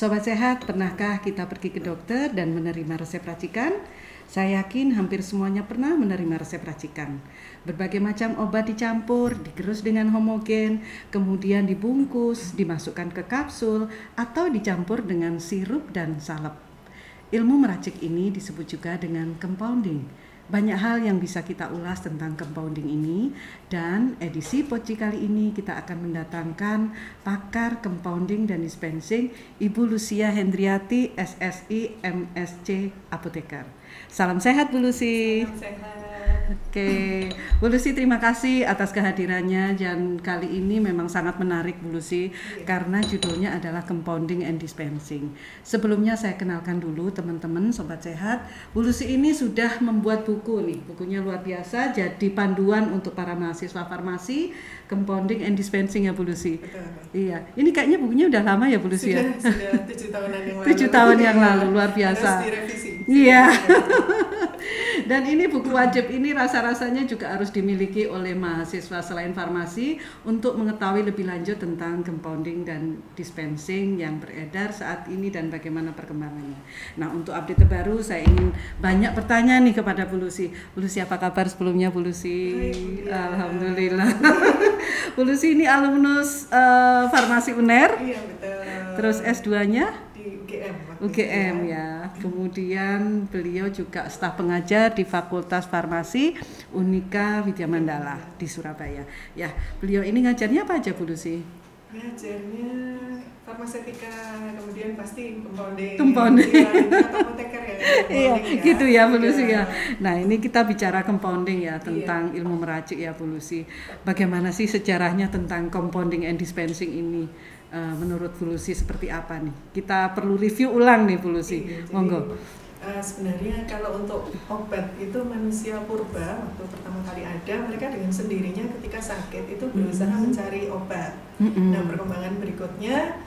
Sobat Sehat, pernahkah kita pergi ke dokter dan menerima resep racikan? Saya yakin hampir semuanya pernah menerima resep racikan. Berbagai macam obat dicampur, digerus dengan homogen, kemudian dibungkus, dimasukkan ke kapsul, atau dicampur dengan sirup dan salep. Ilmu meracik ini disebut juga dengan compounding. Banyak hal yang bisa kita ulas tentang compounding ini, dan edisi Poci kali ini kita akan mendatangkan pakar compounding dan dispensing Ibu Lucia Hendriati, SSI, MSc, Apoteker. Salam sehat Bu Lucy. Salam sehat. Oke, Bu Lucy, terima kasih atas kehadirannya, dan kali ini memang sangat menarik Bu Lucy, karena judulnya adalah Compounding and Dispensing. Sebelumnya saya kenalkan dulu teman-teman Sobat Sehat, Bu Lucy ini sudah membuat buku nih, bukunya luar biasa, jadi panduan untuk para mahasiswa farmasi, Compounding and Dispensing ya Bu Lucy. Betul. Iya, ini kayaknya bukunya udah lama ya Bu Lucy ya? Sudah 7 tahunan yang lalu. 7 tahun yang lalu, luar biasa. Harus direvisi. Iya. Dan ini buku wajib ini rasa-rasanya juga harus dimiliki oleh mahasiswa selain farmasi untuk mengetahui lebih lanjut tentang compounding dan dispensing yang beredar saat ini dan bagaimana perkembangannya. Nah, untuk update terbaru saya ingin banyak pertanyaan nih kepada Bu Lucy. Bu Lucy, apa kabar sebelumnya Bu Lucy? Alhamdulillah. Bu Lucy ini alumnus farmasi UNER. Iya, betul. Terus S2-nya? Di UGM ya. Kemudian beliau juga staf pengajar di Fakultas Farmasi Unika Widya Mandala di Surabaya. Ya, beliau ini ngajarnya apa aja Bu Lucy? Ngajarnya farmasetika, kemudian pasti compounding. Atau apoteker ya. Iya, ya. gitu ya Bu Lucy ya. Nah, ini kita bicara compounding ya, tentang ilmu meracik ya Bu Lucy. Bagaimana sih sejarahnya tentang compounding and dispensing ini? Menurut Bu Lucy seperti apa nih? Kita perlu review ulang nih Bu Lucy. Monggo. Sebenarnya kalau untuk obat itu manusia purba waktu pertama kali ada, mereka dengan sendirinya ketika sakit itu berusaha mencari obat. Nah, perkembangan berikutnya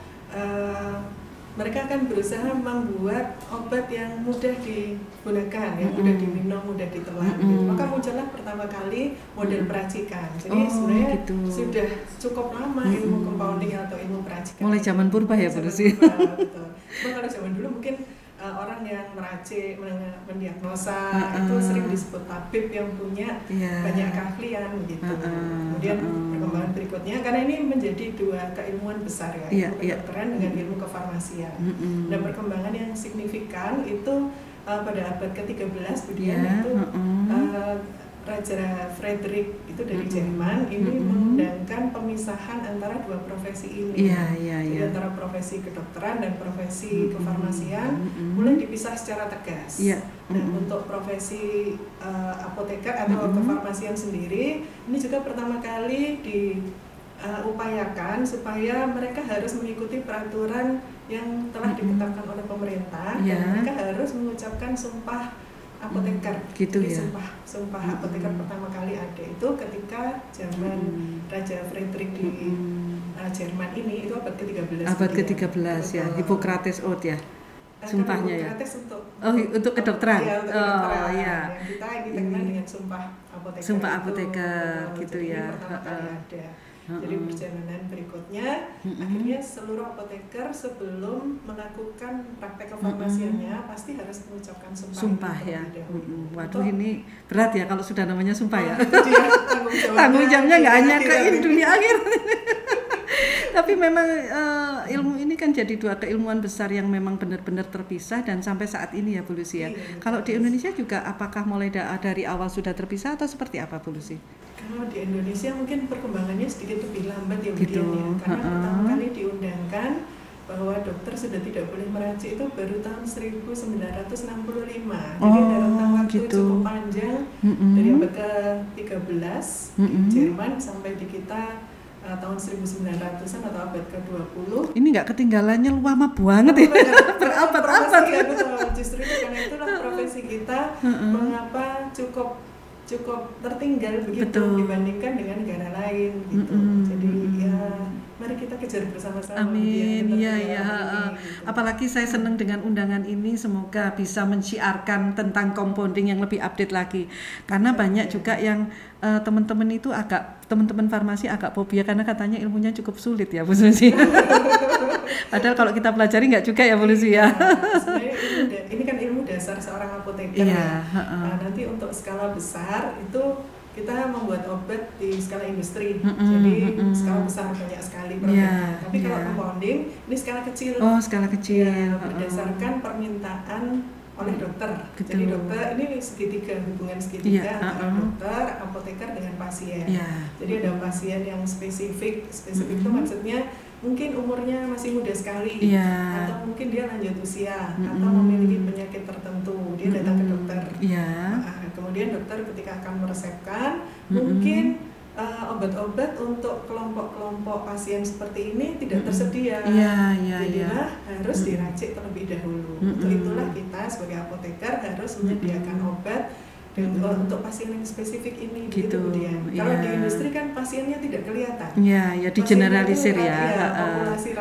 mereka akan berusaha membuat obat yang mudah digunakan, yang mudah diminum, mudah ditelan. Gitu. Maka muncullah pertama kali model peracikan. Jadi sebenarnya gitu. Sudah cukup lama ilmu compounding atau ilmu peracikan. Mulai zaman purba ya Bu Lucy. Betul. Cuma kalau zaman dulu mungkin orang yang meracik, mendiagnosa itu sering disebut tabib yang punya banyak keahlian gitu. Kemudian perkembangan berikutnya, karena ini menjadi dua keilmuan besar ya, ilmu kedokteran dengan ilmu kefarmasian. Dan perkembangan yang signifikan itu pada abad ke-13 itu Raja Frederick itu dari Jerman ini mengundangkan pemisahan antara dua profesi ini. Jadi antara profesi kedokteran dan profesi kefarmasian mulai dipisah secara tegas. Nah, untuk profesi apoteker atau kefarmasian sendiri ini juga pertama kali diupayakan supaya mereka harus mengikuti peraturan yang telah ditetapkan oleh pemerintah dan mereka harus mengucapkan sumpah apoteker. Gitu. Jadi sumpah apoteker pertama kali ada itu ketika zaman Raja Frederick di Jerman ini, itu abad ke-13. Abad ke-13 ya, Hippocrates Oath ya. Sumpahnya ya. Untuk kedokteran. Iya, untuk kedokteran. Yang kita kenal dengan sumpah apoteker. Sumpah apoteker gitu ya. Pertama kali ada. Jadi perjalanan berikutnya akhirnya seluruh apoteker sebelum melakukan praktek kefarmasiannya pasti harus mengucapkan sumpah ya. Waduh, ini berat ya kalau sudah namanya sumpah ya. Tanggung jawabnya nggak hanya ke dunia akhir. Tapi memang ilmu ini kan jadi dua keilmuan besar yang memang benar-benar terpisah dan sampai saat ini ya Bu Lucy ya. Kalau di Indonesia juga apakah mulai dari awal sudah terpisah atau seperti apa Bu Lucy? Kalau di Indonesia mungkin perkembangannya sedikit lebih lambat ya gitu. Karena pertama kali diundangkan bahwa dokter sudah tidak boleh meracik itu baru tahun 1965. Jadi dalam waktu cukup panjang dari abad ke-13 di Jerman sampai di kita tahun 1900-an atau abad ke-20. Ini nggak ketinggalannya lama banget ya. Berabad-abad ya, betul. Justru itu karena itulah profesi kita mengapa cukup tertinggal begitu dibandingkan dengan negara lain gitu. Jadi ya mari kita kejar bersama-sama. Amin. Iya ya. Gitu. Apalagi saya senang dengan undangan ini, semoga bisa menciarkan tentang compounding yang lebih update lagi. Karena banyak juga yang teman-teman itu teman-teman farmasi agak fobia karena katanya ilmunya cukup sulit ya Bu Susi. Padahal kalau kita pelajari nggak juga ya Bu Susi ya. Sebenarnya ini kan ilmu dasar seorang apoteker ya. Nah, nanti untuk skala besar itu kita membuat obat di skala industri, jadi skala besar banyak sekali produknya. Tapi kalau compounding ini skala kecil. Oh, skala kecil. Ya, berdasarkan permintaan oleh dokter. Betul. Jadi dokter ini segitiga, hubungan segitiga antara dokter, apoteker dengan pasien. Jadi ada pasien yang spesifik itu maksudnya mungkin umurnya masih muda sekali, atau mungkin dia lanjut usia, atau memiliki penyakit tertentu, dia datang ke dokter. Nah, kemudian dokter ketika akan meresepkan, mungkin obat-obat untuk kelompok-kelompok pasien seperti ini tidak tersedia. Jadilah harus diracik terlebih dahulu. Untuk itulah kita sebagai apoteker harus menyediakan obat untuk pasien yang spesifik ini gitu. Kalau di industri kan pasiennya tidak kelihatan. Ya digeneralisir ya.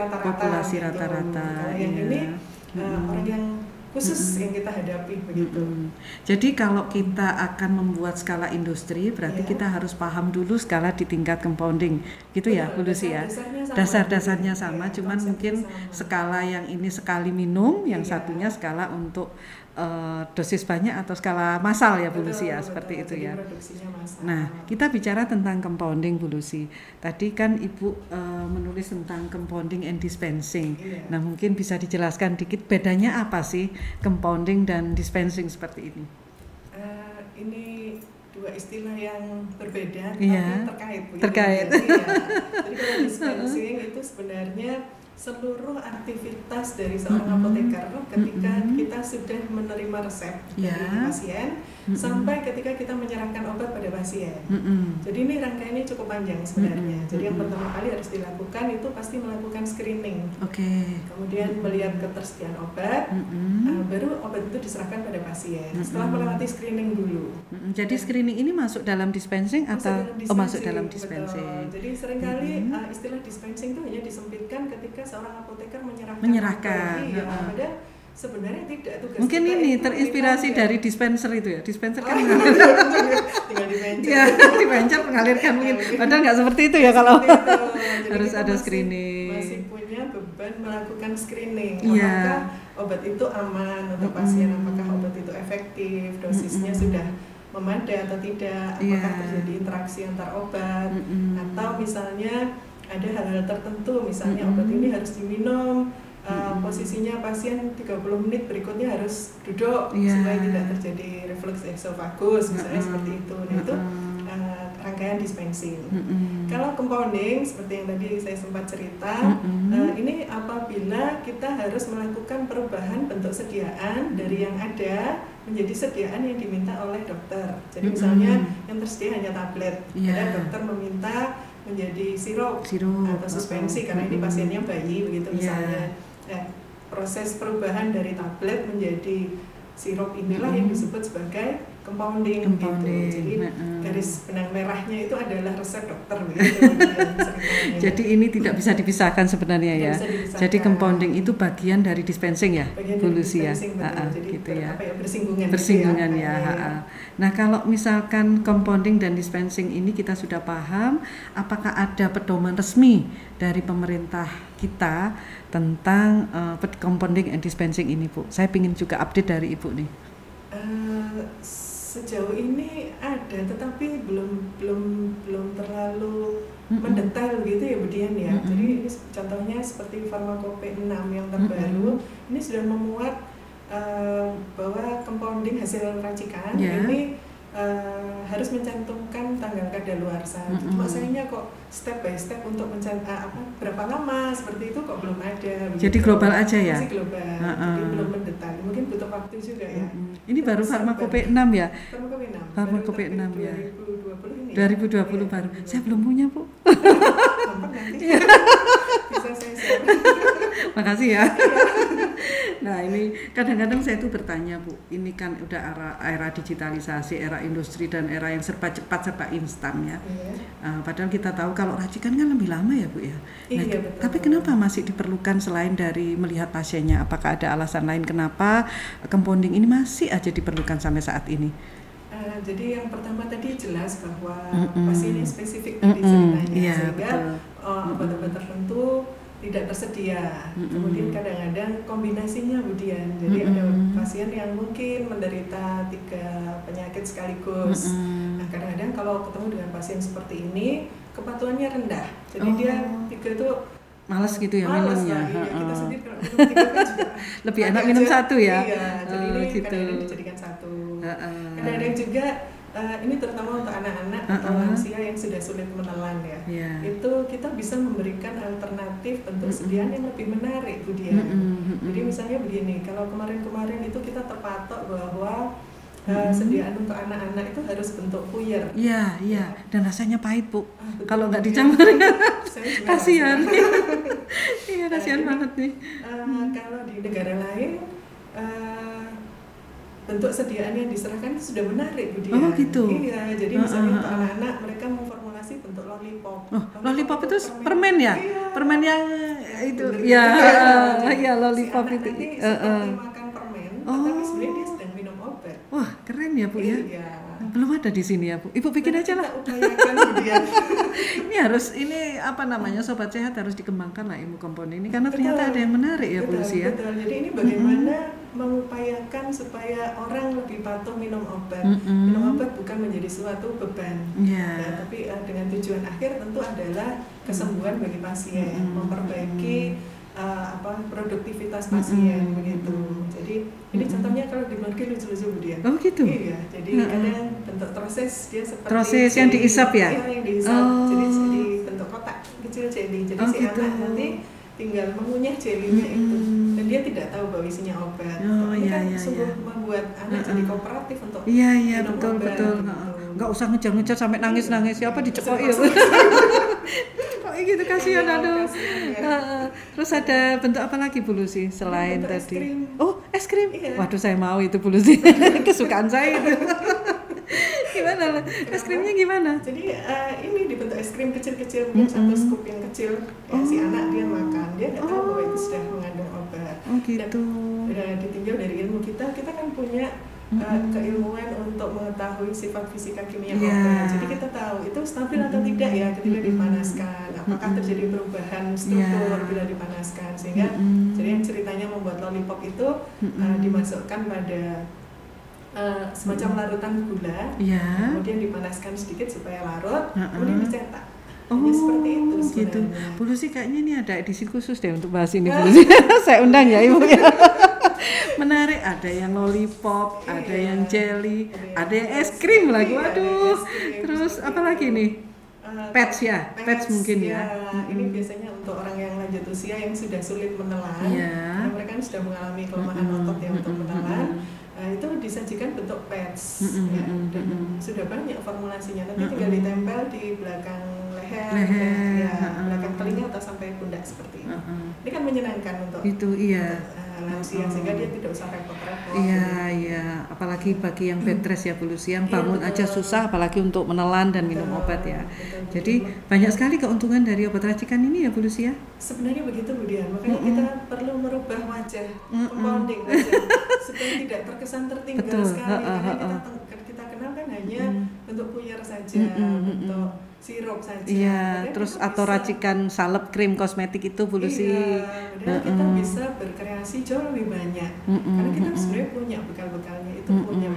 Populasi rata-rata. Kalau yang ini orang yang khusus yang kita hadapi begitu. Jadi kalau kita akan membuat skala industri, berarti kita harus paham dulu skala di tingkat compounding, gitu ya, Bu Lucy ya. Dasar-dasarnya sama, cuman mungkin skala yang ini sekali minum, yang satunya skala untuk dosis banyak atau skala massal ya Bu Lucy ya, seperti itu ya. Nah, kita bicara tentang compounding Bu Lucy. Tadi kan Ibu menulis tentang compounding and dispensing. Nah, mungkin bisa dijelaskan dikit bedanya apa sih compounding dan dispensing seperti ini? Ini dua istilah yang berbeda tapi terkait. Jadi kalau dispensing itu sebenarnya seluruh aktivitas dari seorang apoteker ketika kita sudah menerima resep dari pasien sampai ketika kita menyerahkan obat pada pasien. Jadi ini rangkaiannya cukup panjang sebenarnya. Jadi yang pertama kali harus dilakukan itu pasti melakukan screening. Kemudian melihat ketersediaan obat, baru obat itu diserahkan pada pasien. Setelah melewati screening dulu. Jadi screening ini masuk dalam dispensing atau masuk dalam dispensing? Jadi seringkali istilah dispensing itu hanya disempitkan ketika seorang apoteker menyerahkan. Padahal sebenarnya tidak. Tugas mungkin ini terinspirasi dari dispenser itu ya. Dispenser kan tinggal dipencet. Dipencet mengalirkan mungkin. Padahal nggak seperti itu ya kalau harus ada screening. Masih punya beban melakukan screening. Apakah obat itu aman untuk pasien? Apakah obat itu efektif? Dosisnya sudah memadai atau tidak? Apakah terjadi interaksi antar obat? Atau misalnya ada hal-hal tertentu, misalnya obat ini harus diminum, posisinya pasien 30 menit berikutnya harus duduk supaya tidak terjadi reflux esofagus, misalnya seperti itu. Nah itu rangkaian dispensing. Kalau compounding seperti yang tadi saya sempat cerita, ini apabila kita harus melakukan perubahan bentuk sediaan dari yang ada menjadi sediaan yang diminta oleh dokter. Jadi misalnya yang tersedia hanya tablet, dan dokter meminta menjadi sirup atau suspensi karena ini pasiennya bayi begitu misalnya. Proses perubahan dari tablet menjadi sirup inilah yang disebut sebagai compounding. Gitu. Jadi garis benang merahnya itu adalah resep dokter begitu. Jadi ini tidak bisa dipisahkan sebenarnya ya. Jadi compounding itu bagian dari dispensing ya, Bu Lucy ya. Gitu ya. Bersinggungan ya. Nah, kalau misalkan compounding dan dispensing ini kita sudah paham, apakah ada pedoman resmi dari pemerintah kita tentang compounding and dispensing ini, Bu? Saya ingin juga update dari Ibu nih. Sejauh ini ada, tetapi belum terlalu mendetail gitu ya Bu Dian ya. Jadi ini contohnya seperti Farmakope 6 yang terbaru, ini sudah memuat bahwa compounding hasil racikan ini harus mencantumkan tanggal kadaluarsa. Cuma sayangnya kok step by step untuk berapa lama seperti itu kok belum ada. Jadi global aja ya? Masih global, jadi belum mendetail. Mungkin butuh waktu juga ya. Ini baru Farmakope 6 ya? Farmakope 6 ya. 2020 ini. 2020 baru. Saya belum punya, Bu. Gampang nanti. Bisa saya share. Makasih ya. Nah ini kadang-kadang saya tuh bertanya Bu, ini kan udah era digitalisasi, era industri dan era yang serba cepat, serba instan ya. Padahal kita tahu kalau racikan kan lebih lama ya Bu ya. Nah, Iya, betul. tapi kenapa masih diperlukan selain dari melihat pasiennya? Apakah ada alasan lain kenapa compounding ini masih aja diperlukan sampai saat ini? Jadi yang pertama tadi jelas bahwa pasiennya spesifik tadi ceritanya, sehingga obat-obat tertentu tidak tersedia. Kemudian kadang-kadang kombinasinya Budian. Jadi ada pasien yang mungkin menderita 3 penyakit sekaligus. Nah, kadang-kadang kalau ketemu dengan pasien seperti ini, kepatuhannya rendah. Jadi dia 3 itu malas gitu ya minumnya. Kita sendiri kalau minum 3 kan juga lebih enak minum aja. 1 ya. Iya, jadi ini gitu. kadang-kadang dijadikan 1. Kadang-kadang juga ini terutama untuk anak-anak atau lansia yang sudah sulit menelan ya. Itu kita bisa memberikan alternatif bentuk sediaan yang lebih menarik Budian. Jadi misalnya begini, kalau kemarin-kemarin itu kita terpatok bahwa sediaan untuk anak-anak itu harus bentuk puyer. Iya. Dan rasanya pahit Bu. Kalau nggak dicampur kasihan. Iya, kasihan banget nih. Kalau di negara lain bentuk sediaan yang diserahkan itu sudah menarik Budian. Oh gitu. Iya, jadi misalnya untuk anak-anak mereka memformulasi bentuk lollipop. Lollipop itu permen ya? Iya. Permen yang itu. Ya, lollipop si itu. Seperti makan permen, tapi sebenarnya dia sedang minum obat. Wah, keren ya Bu ya. Iya. Belum ada di sini ya Bu. Ibu bikin aja lah. Ini apa namanya, sobat sehat harus dikembangkan lah ilmu compounding ini karena ternyata ada yang menarik ya Bu Lucy ya. Betul. Jadi ini bagaimana mengupayakan supaya orang lebih patuh minum obat. Minum obat bukan menjadi suatu beban. Tapi dengan tujuan akhir tentu adalah kesembuhan bagi pasien, memperbaiki produktivitas pasien begitu. Jadi ini contohnya kalau di Norge lucu-lucu Budian. Oh gitu. Iya, jadi kadang bentuk proses dia seperti proses yang diisap ya. Iya, yang diisap. Jadi bentuk kotak kecil jelly. Jadi si gitu. anak nanti tinggal mengunyah jelinya itu dan dia tidak tahu bahwa isinya obat. Ini kan sungguh membuat anak jadi kooperatif untuk minum betul. obat. Gitu. Nggak usah ngejar-ngejar sampai nangis-nangis siapa dicekok ya. Kok gitu kasihan aduh. Terus ada bentuk apa lagi Bu Lucy selain bentuk tadi? Es krim. Oh, es krim. Iya. Waduh, saya mau itu Bu Lucy. Kesukaan saya itu. Gimana? Es krimnya gimana? Jadi ini dibentuk es krim kecil-kecil, mungkin 1 scoop yang kecil. Si anak dia makan, dia nggak tahu bahwa itu sudah mengandung obat. Gitu. Dan ditinjau dari ilmu kita kan punya keilmuan untuk mengetahui sifat fisika kimia obat. Jadi kita tahu itu stabil atau tidak ya ketika dipanaskan. Apakah terjadi perubahan struktur bila dipanaskan, sehingga jadi yang ceritanya membuat lollipop itu dimasukkan pada semacam larutan gula, kemudian dipanaskan sedikit supaya larut, kemudian dicetak. Seperti itu sebenarnya. Gitu. Bu Lucy kayaknya ini ada edisi khusus deh untuk bahas ini Bu Lucy. Saya undang ya Ibu ya. Menarik, ada yang lollipop, ada yang jelly, ada yang es krim lagi. Waduh. Terus apa lagi nih? Pets ya, pets mungkin ya. Ini biasanya untuk orang yang lanjut usia yang sudah sulit menelan, karena mereka kan sudah mengalami kelemahan otot yang untuk menelan. Itu disajikan bentuk pads dan sudah banyak formulasinya. Nanti tinggal ditempel di belakang leher, belakang telinga atau sampai pundak seperti ini. Ini kan menyenangkan untuk lansia sehingga dia tidak usah repot-repot. Iya. Apalagi bagi yang bed rest ya Bu Lucy, yang bangun aja susah, apalagi untuk menelan dan minum obat ya. Jadi banyak sekali keuntungan dari obat racikan ini ya Bu Lucy ya. Sebenarnya begitu Budian, makanya kita perlu merubah wajah compounding supaya tidak terkesan tertinggal sekali. Karena kita kenal kan hanya bentuk puyer saja, bentuk sirup saja. Iya, terus atau racikan salep krim kosmetik itu Bu Lucy. Padahal kita bisa berkreasi jauh lebih banyak. Karena kita sebenarnya punya bekal-bekalnya itu, punya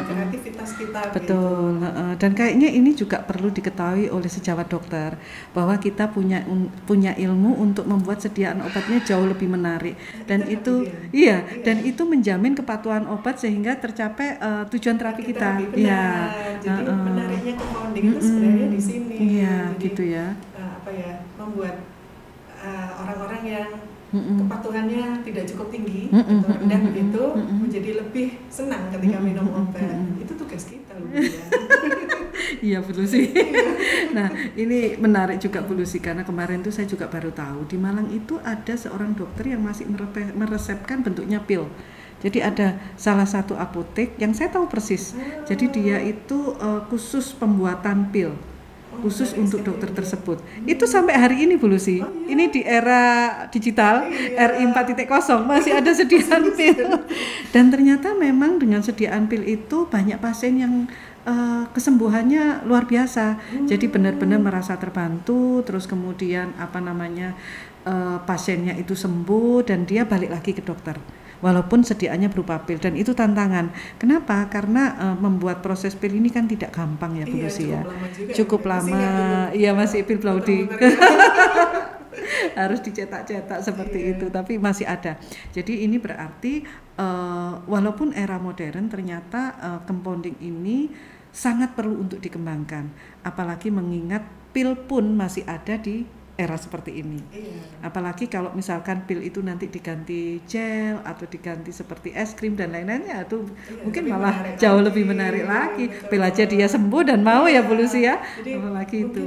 kreativitas kita. Betul. Gitu. Dan kayaknya ini juga perlu diketahui oleh sejawat dokter bahwa kita punya ilmu untuk membuat sediaan obatnya jauh lebih menarik. Dan itu dan itu menjamin kepatuhan obat sehingga tercapai tujuan terapi kita. Iya. Jadi menariknya compounding itu sebenarnya di sini. Iya, jadi, gitu ya. Membuat orang-orang yang kepatuhannya tidak cukup tinggi atau rendah begitu menjadi lebih senang ketika minum obat. Itu tugas kita loh. Iya Bu Lucy. Nah ini menarik juga Bu Lucy, karena kemarin tuh saya juga baru tahu di Malang itu ada seorang dokter yang masih meresepkan bentuknya pil. Jadi ada salah satu apotek yang saya tahu persis. Jadi dia itu khusus pembuatan pil. Khusus untuk dokter tersebut. Itu sampai hari ini Bu Lucy. Ini di era digital, RI 4.0 masih ada sediaan pil. Dan ternyata memang dengan sediaan pil itu banyak pasien yang kesembuhannya luar biasa. Jadi benar-benar merasa terbantu, terus kemudian pasiennya itu sembuh dan dia balik lagi ke dokter. Walaupun sediaannya berupa pil, dan itu tantangan. Kenapa? Karena membuat proses pil ini kan tidak gampang ya Bu Lucy ya. Cukup lama. Iya masih pil blooding. Harus dicetak-cetak seperti itu, tapi masih ada. Jadi ini berarti walaupun era modern ternyata compounding ini sangat perlu untuk dikembangkan. Apalagi mengingat pil pun masih ada di era seperti ini. Apalagi kalau misalkan pil itu nanti diganti gel atau diganti seperti es krim dan lain-lainnya, itu mungkin malah jauh lebih menarik lagi. Pil aja dia sembuh dan mau ya Bu Lucy ya. Apalagi itu.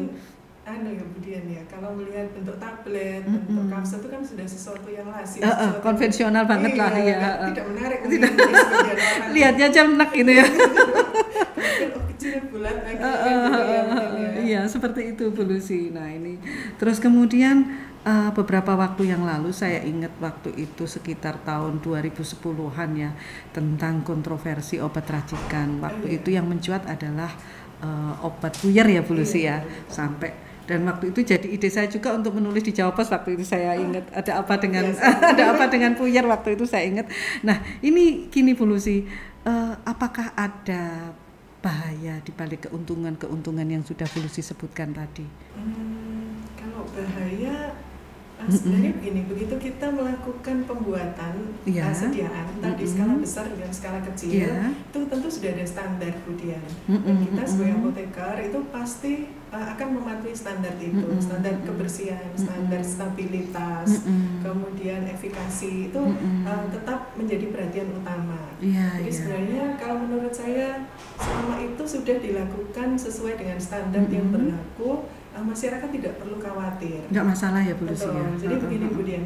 Ya kemudian ya, kalau melihat bentuk tablet, bentuk kapsul itu kan sudah sesuatu yang lazim, konvensional banget lah ya. Tidak menarik. Tidak. Lihatnya aja enak gitu ya. Kecil bulat lagi. Iya seperti itu Bu Lucy. Nah ini terus kemudian beberapa waktu yang lalu saya ingat waktu itu sekitar tahun 2010-an ya, tentang kontroversi obat racikan. Waktu itu yang mencuat adalah obat puyer ya Bu Lucy ya, sampai. Dan waktu itu jadi ide saya juga untuk menulis di Jawa Pos. Waktu itu saya ingat ada apa dengan puyer waktu itu saya ingat. Nah ini gini Bu Lucy, apakah ada bahaya di balik keuntungan yang sudah Bu Lucy sebutkan tadi? Kalau bahaya sebenarnya begini, begitu kita melakukan pembuatan sediaan tadi skala besar dan skala kecil, itu tentu sudah ada standar kemudian. Dan kita sebagai apoteker itu pasti akan mematuhi standar itu, standar kebersihan, standar stabilitas, kemudian efikasi itu tetap menjadi perhatian utama. Jadi sebenarnya kalau menurut saya selama itu sudah dilakukan sesuai dengan standar yang berlaku, masyarakat tidak perlu khawatir. Nggak masalah ya Bu Lucy ya. Jadi begini kemudian,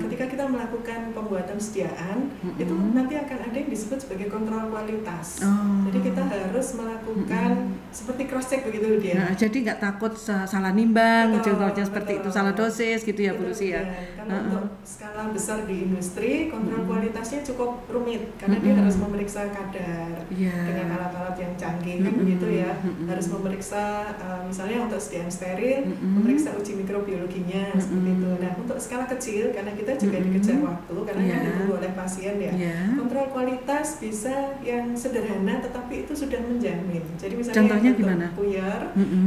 ketika kita melakukan pembuatan sediaan, itu nanti akan ada yang disebut sebagai kontrol kualitas. Jadi kita harus melakukan seperti cross check begitu dia. Nah, jadi nggak takut salah nimbang, contohnya seperti itu, salah dosis gitu ya Bu Lucy ya. Karena untuk skala besar di industri, kontrol kualitasnya cukup rumit karena dia harus memeriksa kadar dengan alat-alat yang canggih kan begitu ya. Harus memeriksa misalnya untuk sediaan steril, memeriksa uji mikrobiologinya seperti itu. Nah untuk skala kecil, karena kita juga dikejar waktu, karena kan ditunggu oleh pasien ya. Kontrol kualitas bisa yang sederhana, tetapi itu sudah menjamin. Jadi misalnya contohnya gimana? Puyer,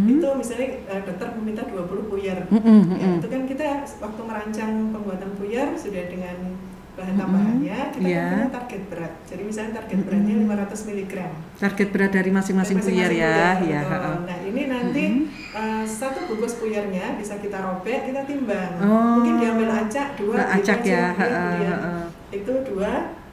itu misalnya dokter meminta 20 puyer. Itu kan kita waktu merancang pembuatan puyer sudah dengan bahan tambahannya, kita kan punya target berat. Jadi misalnya target beratnya 500 mg. Target berat dari masing-masing puyer ya. Nah ini nanti satu bungkus puyernya bisa kita robek, kita timbang. Mungkin diambil acak 2, acak ya. Itu 2.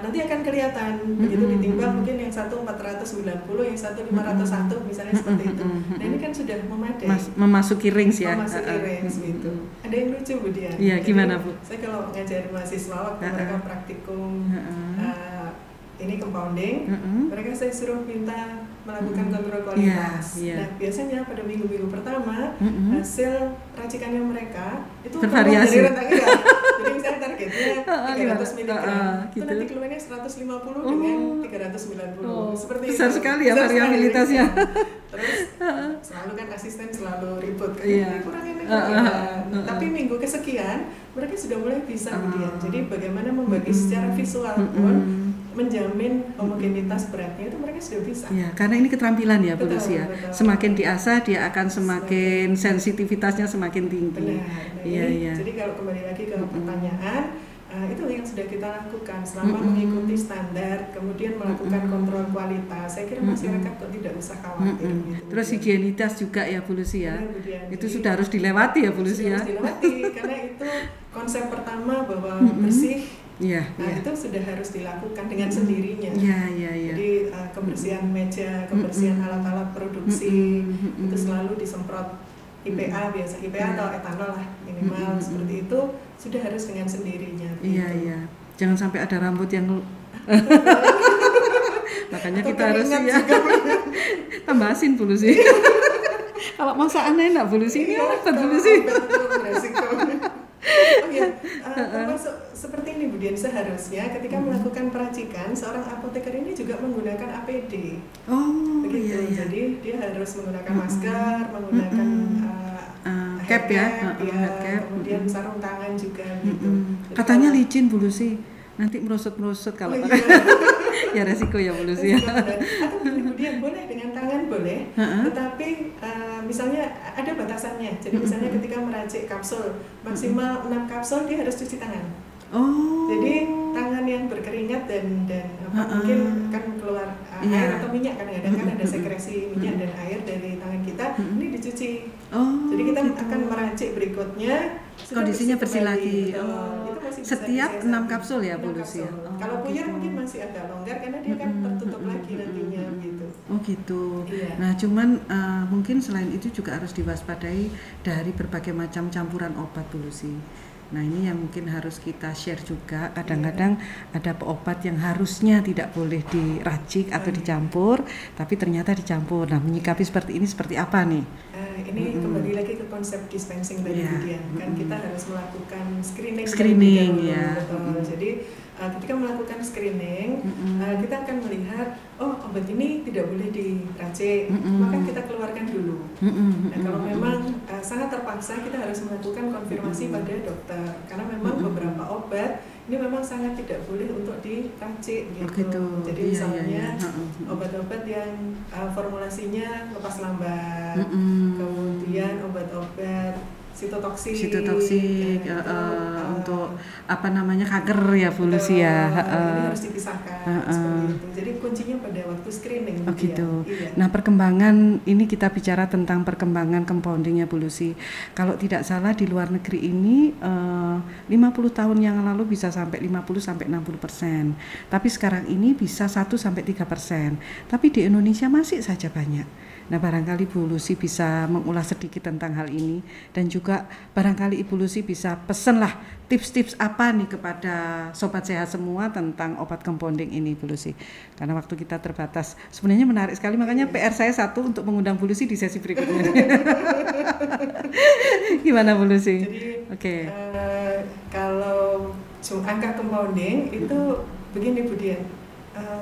Nanti akan kelihatan begitu ditimbang, mungkin yang satu 490, yang satu 501 misalnya seperti itu. Nah ini kan sudah memadai. Memasuki range ya. Memasuki range gitu. Ada yang lucu Bu Dian. Iya gimana Bu? Saya kalau ngajari mahasiswa waktu mereka praktikum ini compounding, mereka saya suruh minta melakukan kontrol kualitas. Nah biasanya pada minggu-minggu pertama hasil racikannya mereka itu bervariasi. Jadi misalnya targetnya 300 mg, itu nanti keluarnya 150 dengan 390. Seperti besar itu. Sekali ya variabilitasnya. Terus selalu kan asisten selalu ribut kan, kurangin tapi minggu kesekian mereka sudah mulai bisa kemudian. Jadi bagaimana membagi secara visual pun menjamin homogenitas beratnya itu mereka sudah bisa. Ya, karena ini keterampilan ya Bu Lucy ya. Semakin diasah dia akan semakin sensitivitasnya semakin tinggi. Iya. Jadi kalau kembali lagi ke pertanyaan, itu yang sudah kita lakukan selama mengikuti standar, kemudian melakukan kontrol kualitas. Saya kira masyarakat kok tidak usah khawatir. Gitu. Terus higienitas juga ya Bu Lucy ya. Itu sudah harus dilewati ya Bu Lucy ya. Harus dilewati karena itu konsep pertama bahwa bersih Itu sudah harus dilakukan dengan sendirinya. Jadi kebersihan meja, kebersihan alat-alat produksi itu selalu disemprot IPA biasa, IPA atau etanol lah minimal seperti itu sudah harus dengan sendirinya. Jangan sampai ada rambut yang makanya atau kita harus tambah asin polusi. Kalau masakan enak polusi ini apa polusi? Termasuk seperti ini Bu Dian, seharusnya ketika melakukan peracikan seorang apoteker ini juga menggunakan APD. Begitu. Jadi dia harus menggunakan masker, menggunakan cap kemudian sarung tangan juga gitu. Katanya licin polusi, nanti merosot kalau ya resiko ya polusi ya. Atau kemudian boleh dengan tangan boleh, tetapi misalnya ada batasannya. Jadi misalnya ketika meracik kapsul maksimal 6 kapsul dia harus cuci tangan. Jadi tangan yang berkeringat dan mungkin kan keluar air atau minyak, kadang-kadang kan ada sekresi minyak dan air dari tangan kita, ini dicuci. Jadi kita akan meracik berikutnya kondisinya bersih lagi. Setiap 6 kapsul ya polusi. Kalau puyar mungkin masih agak longgar karena dia kan tertutup lagi nantinya gitu. Nah cuman mungkin selain itu juga harus diwaspadai dari berbagai macam campuran obat polusi. Nah ini yang mungkin harus kita share juga. Kadang-kadang ada obat yang harusnya tidak boleh diracik atau dicampur, tapi ternyata dicampur. Nah menyikapi seperti ini seperti apa nih? Ini kembali lagi ke konsep dispensing tadi kan kita harus melakukan screening betul. Jadi ketika melakukan screening kita akan melihat obat ini tidak boleh diracik, maka kita keluarkan dulu. Nah kalau memang sangat terpaksa kita harus melakukan konfirmasi pada dokter karena memang beberapa obat ini memang sangat tidak boleh untuk diracik gitu. Jadi misalnya obat-obat yang formulasinya lepas lambat, kemudian obat-obat sitotoksik untuk kanker ya polusi ya. Ini harus dipisahkan seperti itu. Jadi kuncinya pada waktu screening. Nah perkembangan ini kita bicara tentang perkembangan compoundingnya polusi. Kalau tidak salah di luar negeri ini 50 tahun yang lalu bisa sampai 50-60%. Tapi sekarang ini bisa 1-3%. Tapi di Indonesia masih saja banyak. Nah barangkali Bu Lucy bisa mengulas sedikit tentang hal ini dan juga barangkali Ibu Lucy bisa pesenlah tips-tips apa nih kepada sobat sehat semua tentang obat compounding ini Bu Lucy. Karena waktu kita terbatas. Sebenarnya menarik sekali, makanya PR saya satu untuk mengundang Bu Lucy di sesi berikutnya. Gimana Bu Lucy? Jadi kalau angka compounding itu begini Bu Dian.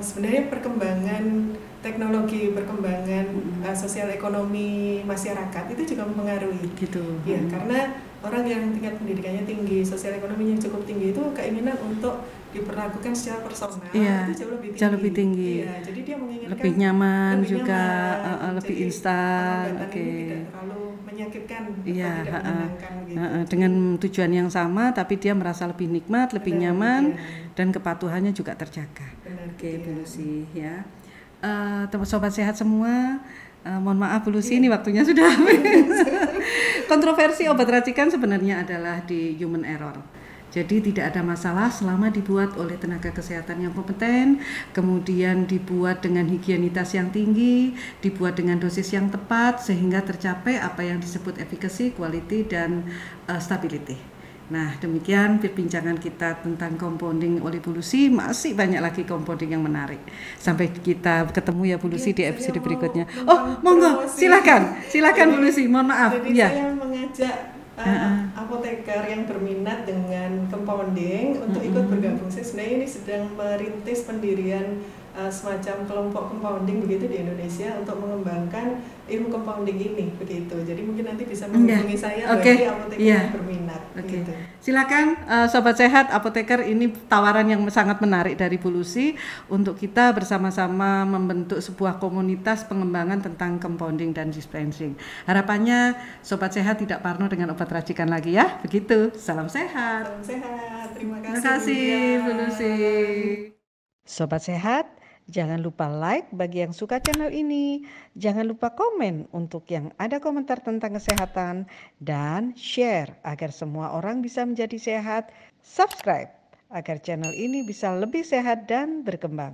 Sebenarnya perkembangan teknologi, perkembangan sosial ekonomi masyarakat itu juga mempengaruhi. Ya, karena orang yang tingkat pendidikannya tinggi, sosial ekonominya cukup tinggi itu keinginan untuk diperlakukan secara personal itu jauh lebih tinggi. Jadi dia menginginkan lebih nyaman juga, lebih instan. Tidak terlalu menyakitkan atau tidak menenangkan gitu. Dengan tujuan yang sama tapi dia merasa lebih nikmat, lebih nyaman dan kepatuhannya juga terjaga. Bu Lucy ya. Sobat sehat semua, mohon maaf Bu Lucy ini waktunya sudah habis. Kontroversi obat racikan sebenarnya adalah di human error. Jadi tidak ada masalah selama dibuat oleh tenaga kesehatan yang kompeten, kemudian dibuat dengan higienitas yang tinggi, dibuat dengan dosis yang tepat sehingga tercapai apa yang disebut efficacy, quality dan stability. Nah, demikian perbincangan kita tentang compounding oleh Bu Lucy. Masih banyak lagi compounding yang menarik. Sampai kita ketemu ya Bu Lucy di episode berikutnya. Monggo, silakan Bu Lucy. Mohon maaf. Jadi saya mengajak apoteker yang berminat dengan compounding untuk ikut bergabung. Saya sebenarnya ini sedang merintis pendirian semacam kelompok compounding begitu di Indonesia untuk mengembangkan ilmu compounding ini begitu. Jadi mungkin nanti bisa menghubungi saya bagi apoteker yang berminat. Gitu. Silakan sobat sehat, apoteker, ini tawaran yang sangat menarik dari Bu Lucy untuk kita bersama-sama membentuk sebuah komunitas pengembangan tentang compounding dan dispensing. Harapannya sobat sehat tidak parno dengan obat racikan lagi ya. Begitu. Salam sehat. Salam sehat. Terima kasih Bu Lucy. Sobat sehat, jangan lupa like bagi yang suka channel ini. Jangan lupa komen untuk yang ada komentar tentang kesehatan dan share agar semua orang bisa menjadi sehat. Subscribe agar channel ini bisa lebih sehat dan berkembang.